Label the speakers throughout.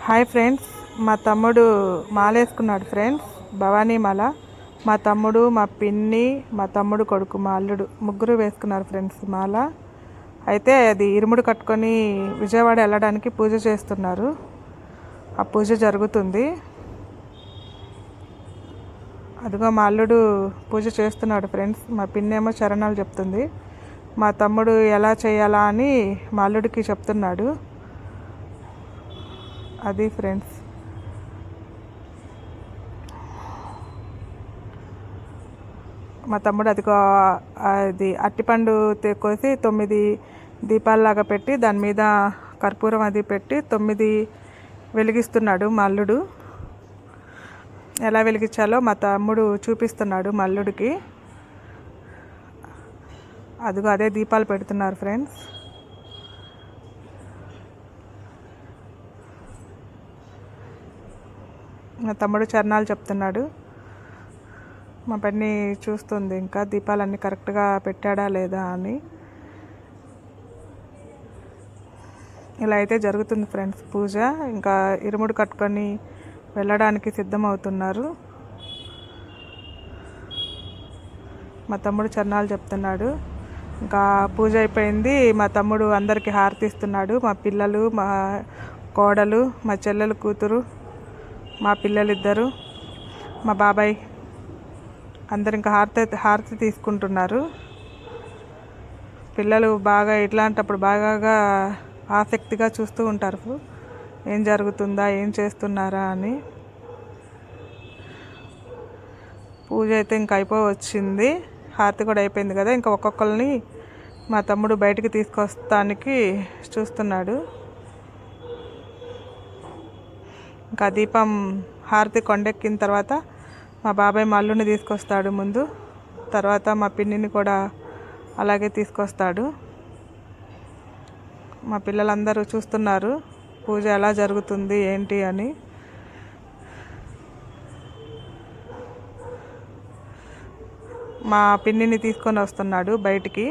Speaker 1: Hi friends, మా తమ్ముడు మాల వేసుకున్నాడు ఫ్రెండ్స్. భవానీ మాల. మా తమ్ముడు, మా పిన్ని, మా తమ్ముడు కొడుకు, మా అల్లుడు ముగ్గురు వేసుకున్నారు ఫ్రెండ్స్ మాల. అయితే అది ఇరుముడు కట్టుకొని విజయవాడ వెళ్ళడానికి పూజ చేస్తున్నారు. ఆ పూజ జరుగుతుంది. అదిగో మా అల్లుడు పూజ చేస్తున్నాడు ఫ్రెండ్స్. మా పిన్ని ఏమో చరణాలు చెప్తుంది. మా తమ్ముడు ఎలా చేయాలా అని మా అల్లుడికి చెప్తున్నాడు. అది ఫ్రెండ్స్. మా తమ్ముడు అది అట్టిపండు కోసి 9 దీపాలలాగా పెట్టి దాని మీద కర్పూరం అది పెట్టి 9 వెలిగిస్తున్నాడు. మా అల్లుడు ఎలా వెలిగించాలో మా తమ్ముడు చూపిస్తున్నాడు మా అల్లుడికి. అదే దీపాలు పెడుతున్నారు ఫ్రెండ్స్. మా తమ్ముడు చరణాలు చెప్తున్నాడు. మా పని చూస్తుంది ఇంకా దీపాలన్నీ కరెక్ట్గా పెట్టాడా లేదా అని. ఇలా అయితే జరుగుతుంది ఫ్రెండ్స్ పూజ. ఇంకా ఇరుముడు కట్టుకొని వెళ్ళడానికి సిద్ధమవుతున్నారు. మా తమ్ముడు చరణాలు చెప్తున్నాడు. ఇంకా పూజ అయిపోయింది. మా తమ్ముడు అందరికీ హారతి ఇస్తున్నాడు. మా పిల్లలు, మా కోడలు, మా చెల్లెలు కూతురు, మా పిల్లలిద్దరు, మా బాబాయ్ అందరు ఇంకా హారతి తీసుకుంటున్నారు. పిల్లలు బాగా ఇట్లాంటప్పుడు బాగా ఆసక్తిగా చూస్తూ ఉంటారు ఏం జరుగుతుందా, ఏం చేస్తున్నారా అని. పూజ అయితే ఇంకా అయిపోవచ్చింది. హారతి కూడా అయిపోయింది కదా. ఇంకా ఒక్కొక్కరిని మా తమ్ముడు బయటికి తీసుకొస్తానికి చూస్తున్నాడు. ఇంకా దీపం హారతి కొండెక్కిన తర్వాత మా బాబాయ్ మా అల్లుడిని తీసుకొస్తాడు ముందు. తర్వాత మా పిన్నిని కూడా అలాగే తీసుకొస్తాడు. మా పిల్లలందరూ చూస్తున్నారు పూజ ఎలా జరుగుతుంది ఏంటి అని. మా పిన్నిని తీసుకొని వస్తున్నాడు బయటికి.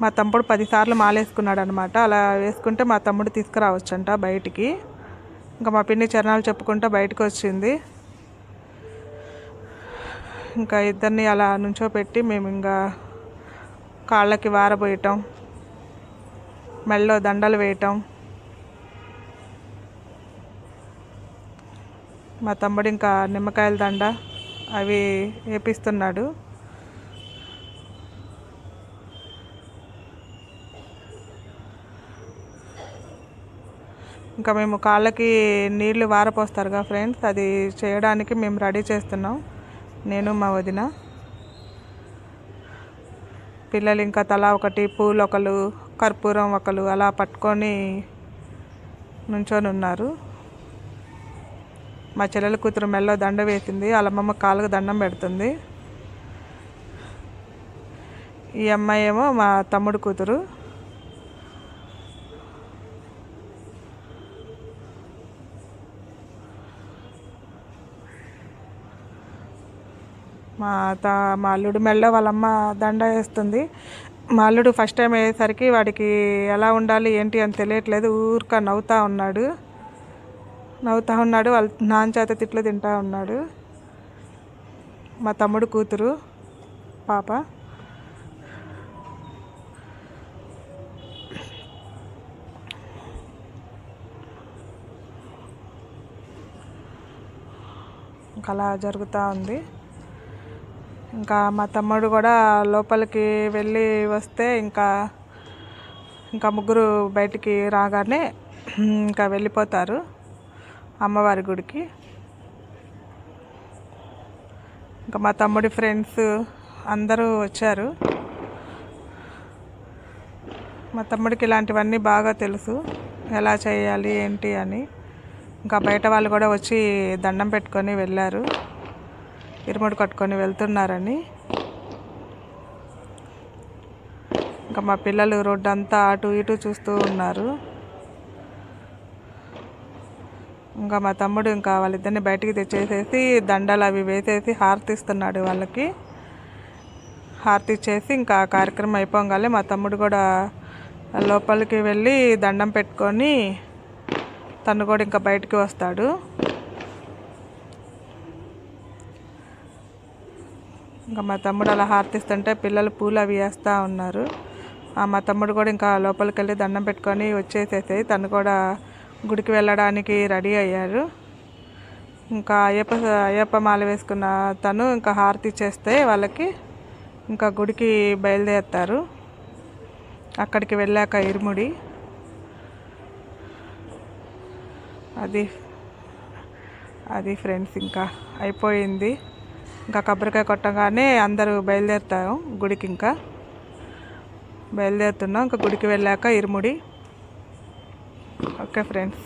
Speaker 1: మా తమ్ముడు 10 సార్లు మాలేసుకున్నాడు అనమాట. అలా వేసుకుంటే మా తమ్ముడు తీసుకురావచ్చంట బయటికి. ఇంకా మా పిన్ని చరణాలు చెప్పుకుంటూ బయటకు వచ్చింది. ఇంకా ఇద్దరిని అలా నుంచోపెట్టి మేము ఇంకా కాళ్ళకి వారబోయటం, మెళ్ళో దండలు వేయటం. మా తమ్ముడు ఇంకా నిమ్మకాయల దండ అవి వేపిస్తున్నాడు. ఇంకా మేము కాళ్ళకి నీళ్లు వారపోస్తారుగా ఫ్రెండ్స్, అది చేయడానికి మేము రెడీ చేస్తున్నాం, నేను మా వదిన. పిల్లలు ఇంకా తలా ఒకటి, పూలు ఒకరు, కర్పూరం ఒకరు అలా పట్టుకొని నుంచొని ఉన్నారు. మా చెల్లెల కూతురు మెల్లో దండ వేసింది. వాళ్ళ అమ్మమ్మ కాళ్ళకు దండం పెడుతుంది. ఈ అమ్మాయి ఏమో మా తమ్ముడు కూతురు. మా అల్లుడు మెళ్ళో వాళ్ళమ్మ దండ వేస్తుంది. మా అల్లుడు ఫస్ట్ టైం అయ్యేసరికి వాడికి ఎలా ఉండాలి ఏంటి అని తెలియట్లేదు. ఊరిక నవ్వుతూ ఉన్నాడు. వాళ్ళ నాన్న చేత తిట్లు తింటూ ఉన్నాడు. మా తమ్ముడు కూతురు పాప. ఇంకా అలా జరుగుతూ ఉంది. ఇంకా మా తమ్ముడు కూడా లోపలికి వెళ్ళి వస్తే ఇంకా ముగ్గురు బయటికి రాగానే ఇంకా వెళ్ళిపోతారు అమ్మవారి గుడికి. ఇంకా మా తమ్ముడి ఫ్రెండ్స్ అందరూ వచ్చారు. మా తమ్ముడికి ఇలాంటివన్నీ బాగా తెలుసు, ఎలా చేయాలి ఏంటి అని. ఇంకా బయట వాళ్ళు కూడా వచ్చి దండం పెట్టుకొని వెళ్ళారు, ఇరుముడు కట్టుకొని వెళ్తున్నారని. ఇంకా మా పిల్లలు రోడ్డు అంతా అటు ఇటు చూస్తూ ఉన్నారు. ఇంకా మా తమ్ముడు ఇంకా వాళ్ళిద్దరిని బయటికి తెచ్చేసేసి దండలు అవి వేసేసి హారతి ఇస్తున్నాడు వాళ్ళకి. హారతి ఇచ్చేసి ఇంకా కార్యక్రమం అయిపోగానే మా తమ్ముడు కూడా లోపలికి వెళ్ళి దండం పెట్టుకొని తను కూడా ఇంకా బయటికి వస్తాడు. ఇంకా మా తమ్ముడు అలా హారతిస్తుంటే పిల్లలు పూలు అవి వేస్తూ ఉన్నారు. మా తమ్ముడు కూడా ఇంకా లోపలికి వెళ్ళి దండం పెట్టుకొని వచ్చేసేసి తను కూడా గుడికి వెళ్ళడానికి రెడీ అయ్యారు. ఇంకా అయ్యప్ప మాల వేసుకున్న తను ఇంకా హారతి ఇచ్చేస్తే వాళ్ళకి ఇంకా గుడికి బయలుదేరుతారు. అక్కడికి వెళ్ళాక ఇరుముడి అది ఫ్రెండ్స్ ఇంకా అయిపోయింది. ఇంకా కొబ్బరికాయ కొట్టగానే అందరూ బయలుదేరుతాం గుడికి. ఇంకా బయలుదేరుతున్నాం. ఇంకా గుడికి వెళ్ళాక ఇరుముడి. Okay friends.